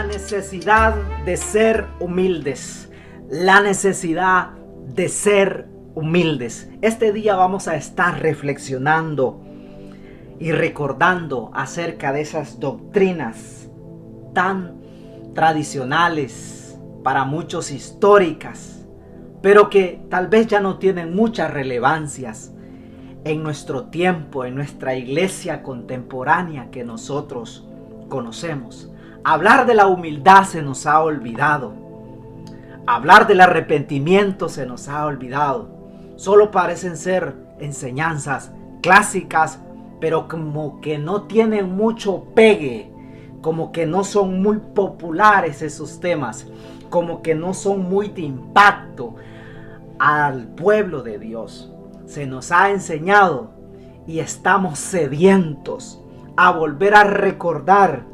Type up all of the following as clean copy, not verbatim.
necesidad de ser humildes. La necesidad de ser humildes. Este día vamos a estar reflexionando y recordando acerca de esas doctrinas tan tradicionales, para muchos históricas, pero que tal vez ya no tienen muchas relevancias en nuestro tiempo, en nuestra iglesia contemporánea que nosotros conocemos. Hablar de la humildad se nos ha olvidado. Hablar del arrepentimiento se nos ha olvidado. Solo parecen ser enseñanzas clásicas, pero como que no tienen mucho pegue, como que no son muy populares esos temas, como que no son muy de impacto al pueblo de Dios. Se nos ha enseñado y estamos sedientos a volver a recordar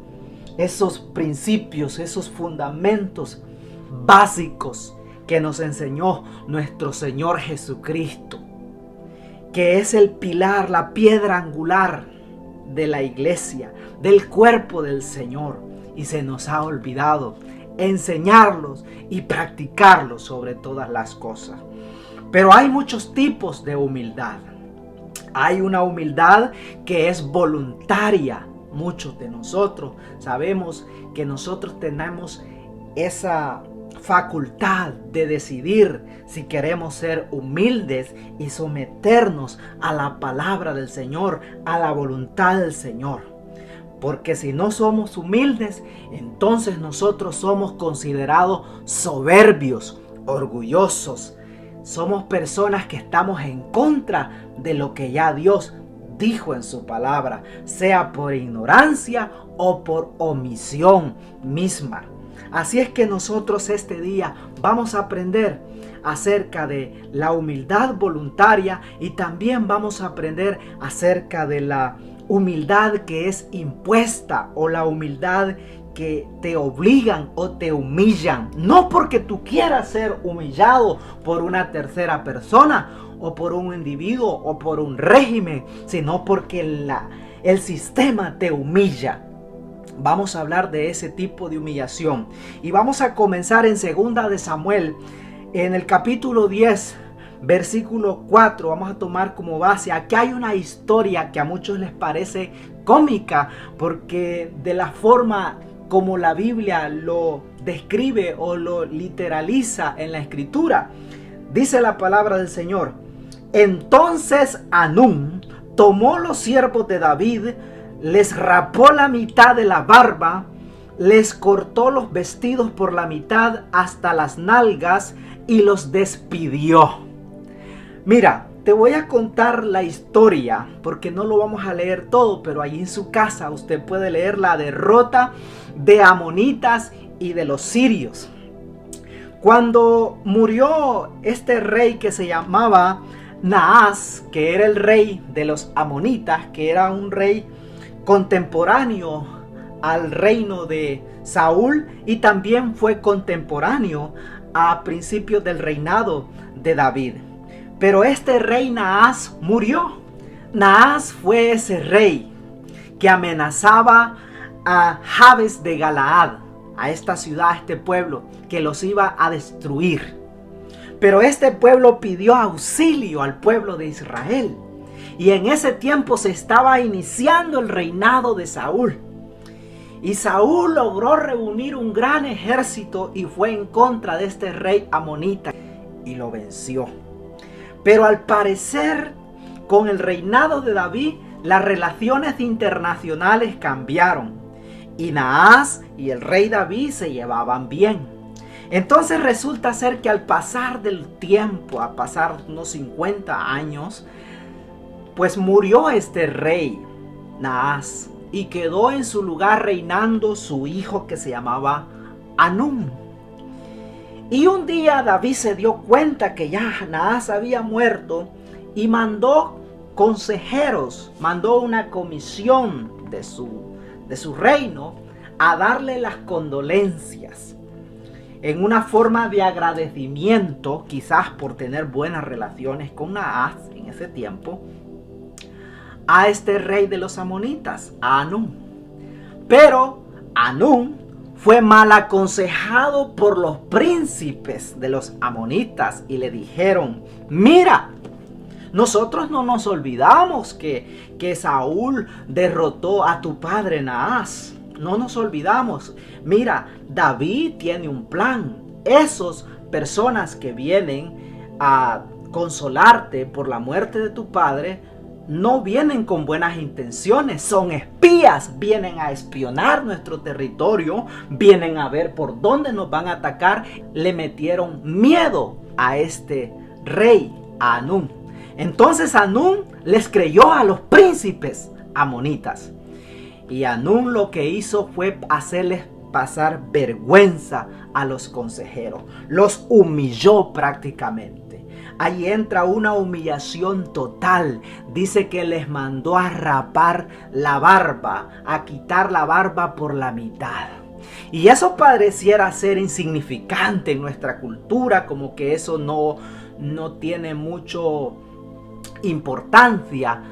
esos principios, esos fundamentos básicos que nos enseñó nuestro Señor Jesucristo, que es el pilar, la piedra angular de la iglesia, del cuerpo del Señor, y se nos ha olvidado enseñarlos y practicarlos sobre todas las cosas. Pero hay muchos tipos de humildad. Hay una humildad que es voluntaria. Muchos de nosotros sabemos que nosotros tenemos esa facultad de decidir si queremos ser humildes y someternos a la palabra del Señor, a la voluntad del Señor. Porque si no somos humildes, entonces nosotros somos considerados soberbios, orgullosos. Somos personas que estamos en contra de lo que ya Dios dijo en su palabra, sea por ignorancia o por omisión misma. Así es que nosotros este día vamos a aprender acerca de la humildad voluntaria y también vamos a aprender acerca de la humildad que es impuesta o la humildad que te obligan o te humillan, no porque tú quieras ser humillado por una tercera persona o por un individuo o por un régimen, sino porque el sistema te humilla. Vamos a hablar de ese tipo de humillación y vamos a comenzar en 2 de Samuel, en el capítulo 10, versículo 4. Vamos a tomar como base. Aquí hay una historia que a muchos les parece cómica porque de la forma como la Biblia lo describe o lo literaliza en la escritura. Dice la palabra del Señor: entonces Hanún tomó los siervos de David, les rapó la mitad de la barba, les cortó los vestidos por la mitad hasta las nalgas y los despidió. Mira, te voy a contar la historia porque no lo vamos a leer todo, pero ahí en su casa usted puede leer la derrota de amonitas y de los sirios. Cuando murió este rey que se llamaba Naas, que era el rey de los amonitas, que era un rey contemporáneo al reino de Saúl y también fue contemporáneo a principios del reinado de David. Pero este rey Naas murió. Naas fue ese rey que amenazaba a Jabes de Galaad, a esta ciudad, a este pueblo, que los iba a destruir. Pero este pueblo pidió auxilio al pueblo de Israel. Y en ese tiempo se estaba iniciando el reinado de Saúl. Y Saúl logró reunir un gran ejército y fue en contra de este rey amonita y lo venció. Pero al parecer, con el reinado de David, las relaciones internacionales cambiaron. Y Naas y el rey David se llevaban bien. Entonces resulta ser que al pasar del tiempo, a pasar unos 50 años, pues murió este rey Naas y quedó en su lugar reinando su hijo que se llamaba Hanún. Y un día David se dio cuenta que ya Naas había muerto y mandó consejeros, mandó una comisión de su reino a darle las condolencias en una forma de agradecimiento, quizás por tener buenas relaciones con Naas en ese tiempo, a este rey de los amonitas, a Hanún. Pero Hanún fue mal aconsejado por los príncipes de los amonitas y le dijeron: mira, nosotros no nos olvidamos que Saúl derrotó a tu padre Naas. No nos olvidamos. Mira, David tiene un plan. Esas personas que vienen a consolarte por la muerte de tu padre no vienen con buenas intenciones, son espías, vienen a espionar nuestro territorio, vienen a ver por dónde nos van a atacar. Le metieron miedo a este rey, a Hanún. Entonces Hanún les creyó a los príncipes amonitas. Y Hanún lo que hizo fue hacerles pasar vergüenza a los consejeros. Los humilló prácticamente. Ahí entra una humillación total. Dice que les mandó a rapar la barba, a quitar la barba por la mitad. Y eso pareciera ser insignificante en nuestra cultura, como que eso no tiene mucho importancia.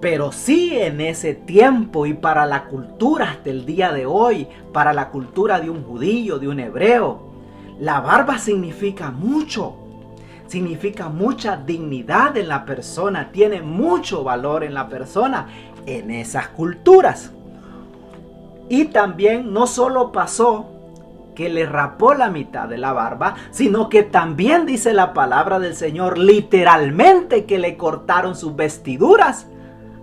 Pero sí, en ese tiempo y para la cultura hasta el día de hoy, para la cultura de un judío, de un hebreo, la barba significa mucho. Significa mucha dignidad en la persona, tiene mucho valor en la persona en esas culturas. Y también no solo pasó que le rapó la mitad de la barba, sino que también dice la palabra del Señor literalmente que le cortaron sus vestiduras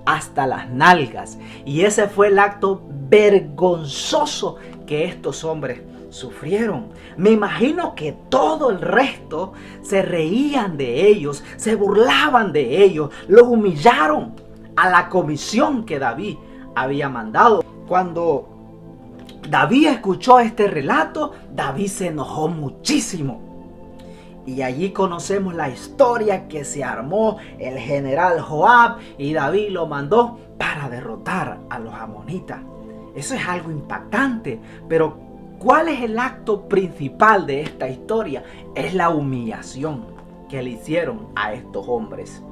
hasta las nalgas. Y ese fue el acto vergonzoso que estos hombres sufrieron. Me imagino que todo el resto se reían de ellos, se burlaban de ellos, los humillaron a la comisión que David había mandado. Cuando David escuchó este relato, David se enojó muchísimo. Y allí conocemos la historia que se armó el general Joab y David lo mandó para derrotar a los amonitas. Eso es algo impactante, pero ¿cuál es el acto principal de esta historia? Es la humillación que le hicieron a estos hombres.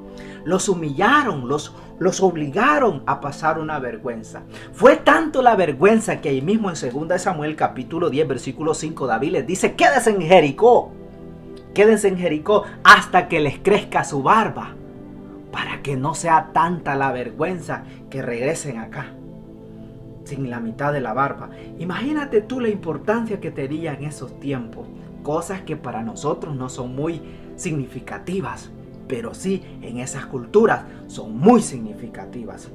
Los humillaron, los obligaron a pasar una vergüenza. Fue tanto la vergüenza que ahí mismo en 2 Samuel capítulo 10 versículo 5 David les dice: quédense en Jericó. Quédense en Jericó hasta que les crezca su barba, para que no sea tanta la vergüenza que regresen acá sin la mitad de la barba. Imagínate tú la importancia que tenía en esos tiempos. Cosas que para nosotros no son muy significativas, pero sí en esas culturas son muy significativas.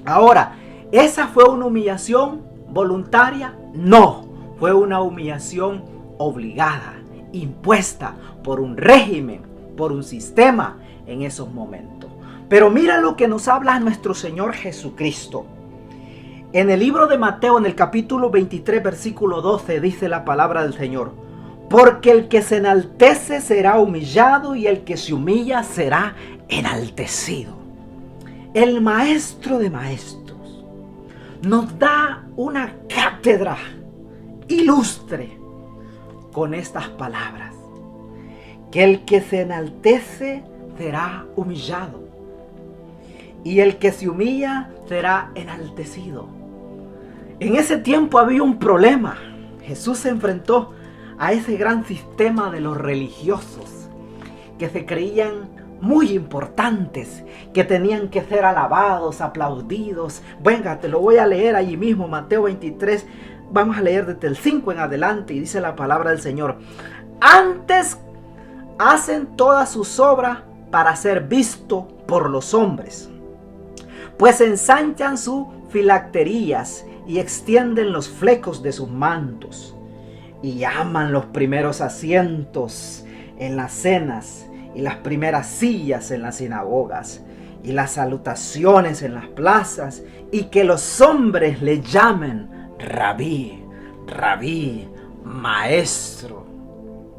Ahora, ¿esa fue una humillación voluntaria? No, fue una humillación obligada, impuesta por un régimen, por un sistema en esos momentos. Pero mira lo que nos habla nuestro Señor Jesucristo. En el libro de Mateo, en el capítulo 23, versículo 12, dice la palabra del Señor: porque el que se enaltece será humillado y el que se humilla será enaltecido. El Maestro de Maestros nos da una cátedra ilustre con estas palabras: que el que se enaltece será humillado y el que se humilla será enaltecido. En ese tiempo había un problema. Jesús se enfrentó a ese gran sistema de los religiosos que se creían muy importantes, que tenían que ser alabados, aplaudidos. Venga, te lo voy a leer allí mismo, Mateo 23. Vamos a leer desde el 5 en adelante y dice la palabra del Señor: antes hacen todas sus obras para ser visto por los hombres, pues ensanchan sus filacterías y extienden los flecos de sus mantos, y aman los primeros asientos en las cenas y las primeras sillas en las sinagogas y las salutaciones en las plazas, y que los hombres le llamen Rabí, Rabí, maestro.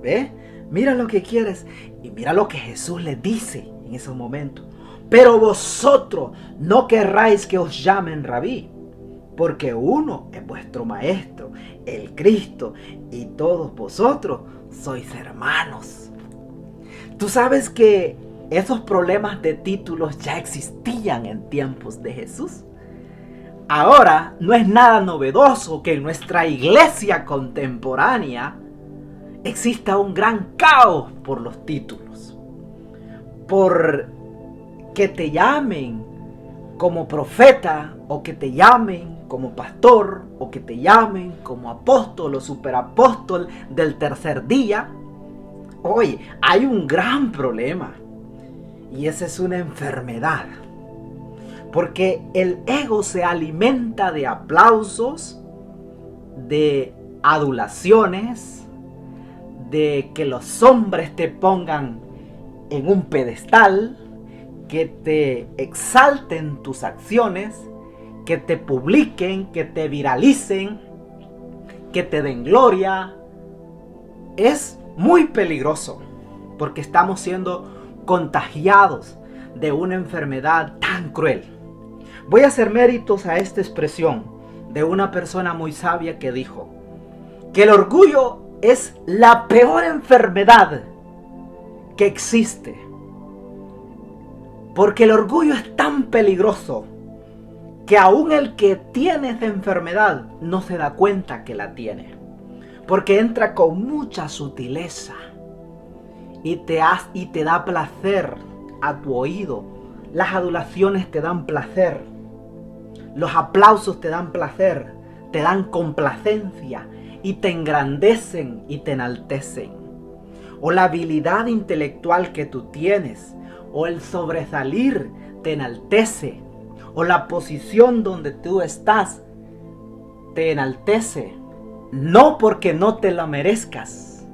¿Ve? Mira lo que quieres y mira lo que Jesús le dice en esos momentos: pero vosotros no querráis que os llamen Rabí, porque uno es vuestro maestro, el Cristo, y todos vosotros sois hermanos. Tú sabes que esos problemas de títulos ya existían en tiempos de Jesús. Ahora no es nada novedoso que en nuestra iglesia contemporánea exista un gran caos por los títulos. Por que te llamen como profeta, o que te llamen como pastor, o que te llamen como apóstol o superapóstol del tercer día. Oye, hay un gran problema, y esa es una enfermedad. Porque el ego se alimenta de aplausos, de adulaciones, de que los hombres te pongan en un pedestal, que te exalten tus acciones, que te publiquen, que te viralicen, que te den gloria. Es muy peligroso porque estamos siendo contagiados de una enfermedad tan cruel. Voy a hacer méritos a esta expresión de una persona muy sabia que dijo que el orgullo es la peor enfermedad que existe. Porque el orgullo es tan peligroso que aún el que tiene esa enfermedad no se da cuenta que la tiene. Porque entra con mucha sutileza y te da placer a tu oído. Las adulaciones te dan placer. Los aplausos te dan placer, te dan complacencia y te engrandecen y te enaltecen. O la habilidad intelectual que tú tienes, o el sobresalir te enaltece, o la posición donde tú estás te enaltece. No porque no te la merezcas,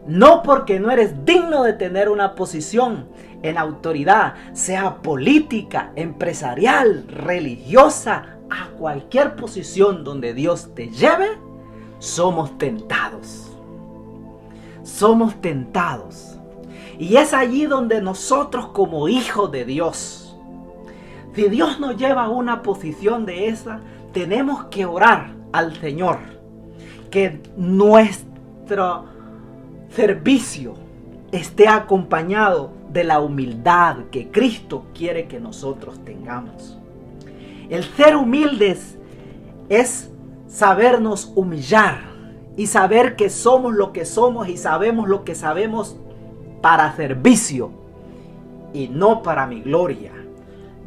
no porque no eres digno de tener una posición en autoridad, sea política, empresarial, religiosa, a cualquier posición donde Dios te lleve, somos tentados. Somos tentados. Y es allí donde nosotros como hijos de Dios, si Dios nos lleva a una posición de esa, tenemos que orar al Señor que nuestro servicio esté acompañado de la humildad que Cristo quiere que nosotros tengamos. El ser humildes es sabernos humillar y saber que somos lo que somos y sabemos lo que sabemos para servicio y no para mi gloria,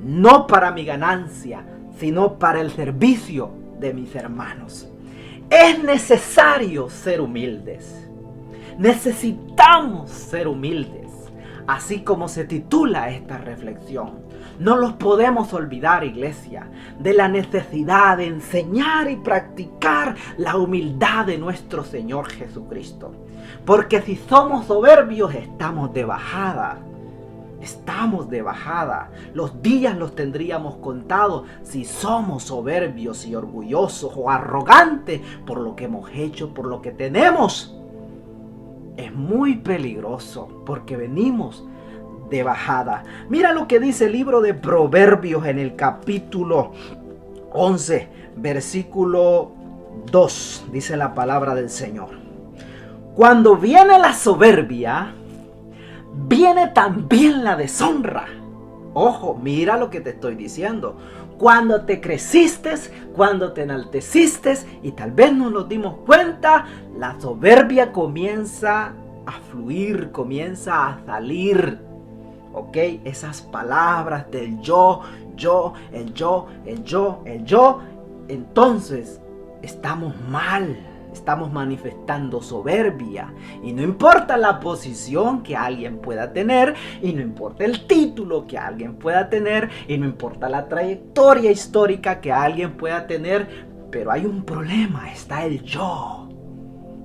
no para mi ganancia, sino para el servicio de mis hermanos. Es necesario ser humildes. Necesitamos ser humildes, así como se titula esta reflexión. No los podemos olvidar, iglesia, de la necesidad de enseñar y practicar la humildad de nuestro Señor Jesucristo. Porque si somos soberbios, estamos de bajada. Estamos de bajada. Los días los tendríamos contados si somos soberbios y orgullosos o arrogantes por lo que hemos hecho, por lo que tenemos. Es muy peligroso porque venimos de bajada. Mira lo que dice el libro de Proverbios en el capítulo 11, versículo 2. Dice la palabra del Señor: cuando viene la soberbia, viene también la deshonra. Ojo, mira lo que te estoy diciendo. Cuando te creciste, cuando te enalteciste y tal vez no nos dimos cuenta, la soberbia comienza a fluir, comienza a salir. ¿Ok? Esas palabras del yo, el yo. Entonces, estamos mal. Estamos manifestando soberbia. Y no importa la posición que alguien pueda tener, y no importa el título que alguien pueda tener, y no importa la trayectoria histórica que alguien pueda tener, pero hay un problema, está el yo.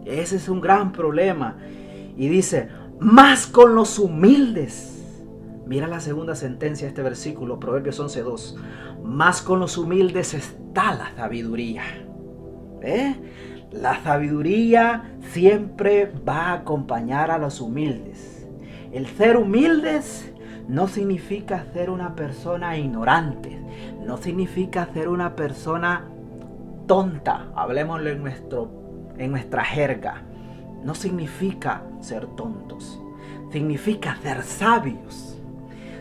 Ese es un gran problema. Y dice, más con los humildes. Mira la segunda sentencia de este versículo, Proverbios 11:2. Más con los humildes está la sabiduría. La sabiduría siempre va a acompañar a los humildes. El ser humildes no significa ser una persona ignorante. No significa ser una persona tonta. Hablemoslo en nuestra jerga. No significa ser tontos. Significa ser sabios.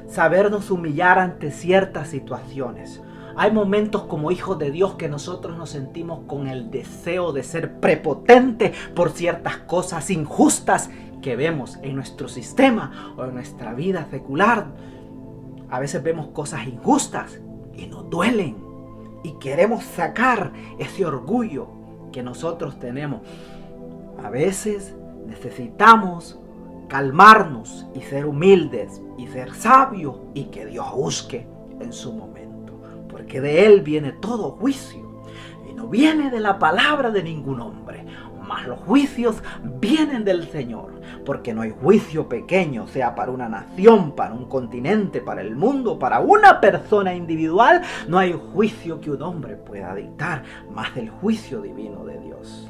Sabernos humillar ante ciertas situaciones. Hay momentos como hijos de Dios que nosotros nos sentimos con el deseo de ser prepotentes por ciertas cosas injustas que vemos en nuestro sistema o en nuestra vida secular. A veces vemos cosas injustas y nos duelen y queremos sacar ese orgullo que nosotros tenemos. A veces necesitamos calmarnos y ser humildes y ser sabios y que Dios juzgue en su momento, porque de Él viene todo juicio y no viene de la palabra de ningún hombre, mas los juicios vienen del Señor, porque no hay juicio pequeño, sea para una nación, para un continente, para el mundo, para una persona individual. No hay juicio que un hombre pueda dictar más del juicio divino de Dios.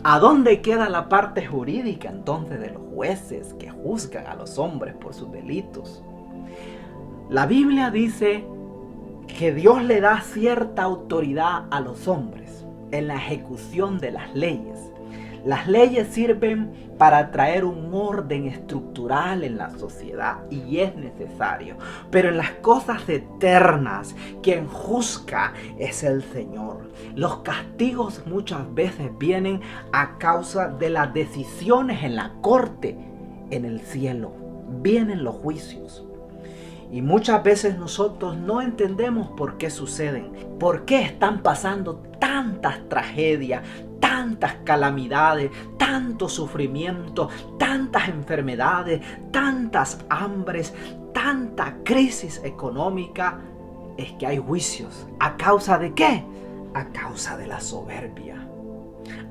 ¿A dónde queda la parte jurídica entonces de los jueces que juzgan a los hombres por sus delitos? La Biblia dice que Dios le da cierta autoridad a los hombres en la ejecución de las leyes. Las leyes sirven para traer un orden estructural en la sociedad y es necesario. Pero en las cosas eternas, quien juzga es el Señor. Los castigos muchas veces vienen a causa de las decisiones en la corte, en el cielo. Vienen los juicios. Y muchas veces nosotros no entendemos por qué suceden, por qué están pasando tantas tragedias, tantas calamidades, tanto sufrimiento, tantas enfermedades, tantas hambres, tanta crisis económica. Es que hay juicios. ¿A causa de qué? A causa de la soberbia,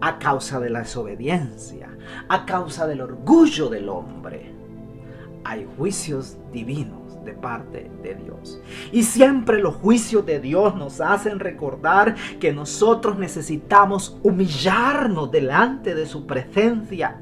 a causa de la desobediencia, a causa del orgullo del hombre. Hay juicios divinos de parte de Dios. Y siempre los juicios de Dios nos hacen recordar que nosotros necesitamos humillarnos delante de su presencia.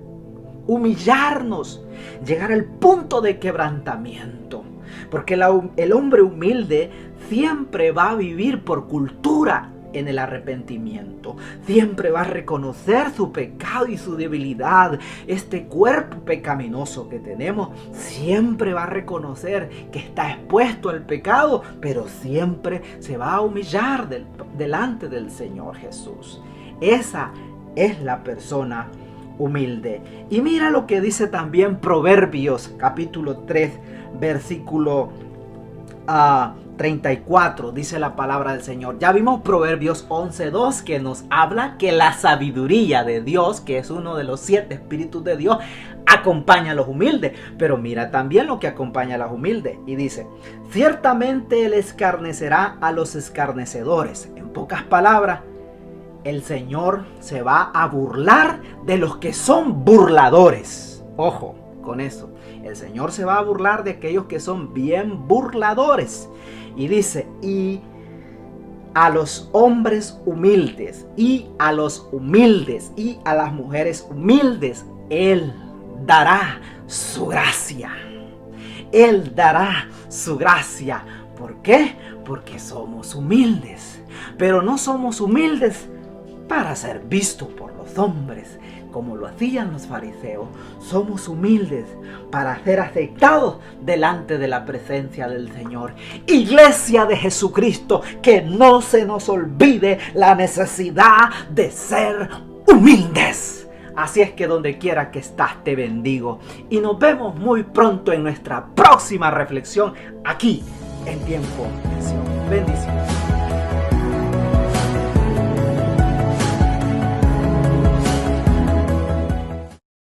Humillarnos, llegar al punto de quebrantamiento. Porque el hombre humilde siempre va a vivir por cultura en el arrepentimiento. Siempre va a reconocer su pecado y su debilidad. Este cuerpo pecaminoso que tenemos siempre va a reconocer que está expuesto al pecado, pero siempre se va a humillar delante del Señor Jesús. Esa es la persona humilde. Y mira lo que dice también Proverbios capítulo 3 versículo 34, dice la palabra del Señor. Ya vimos Proverbios 11:2 que nos habla que la sabiduría de Dios, que es uno de los 7 espíritus de Dios, acompaña a los humildes. Pero mira también lo que acompaña a los humildes. Y dice, ciertamente Él escarnecerá a los escarnecedores. En pocas palabras, el Señor se va a burlar de los que son burladores. Ojo con eso. El Señor se va a burlar de aquellos que son bien burladores. Y dice, y a los hombres humildes, y a los humildes, y a las mujeres humildes, Él dará su gracia. Él dará su gracia. ¿Por qué? Porque somos humildes. Pero no somos humildes para ser vistos por los hombres, como lo hacían los fariseos. Somos humildes para ser aceptados delante de la presencia del Señor. Iglesia de Jesucristo, que no se nos olvide la necesidad de ser humildes. Así es que donde quiera que estás, te bendigo. Y nos vemos muy pronto en nuestra próxima reflexión aquí en Tiempo de Acción. Bendiciones.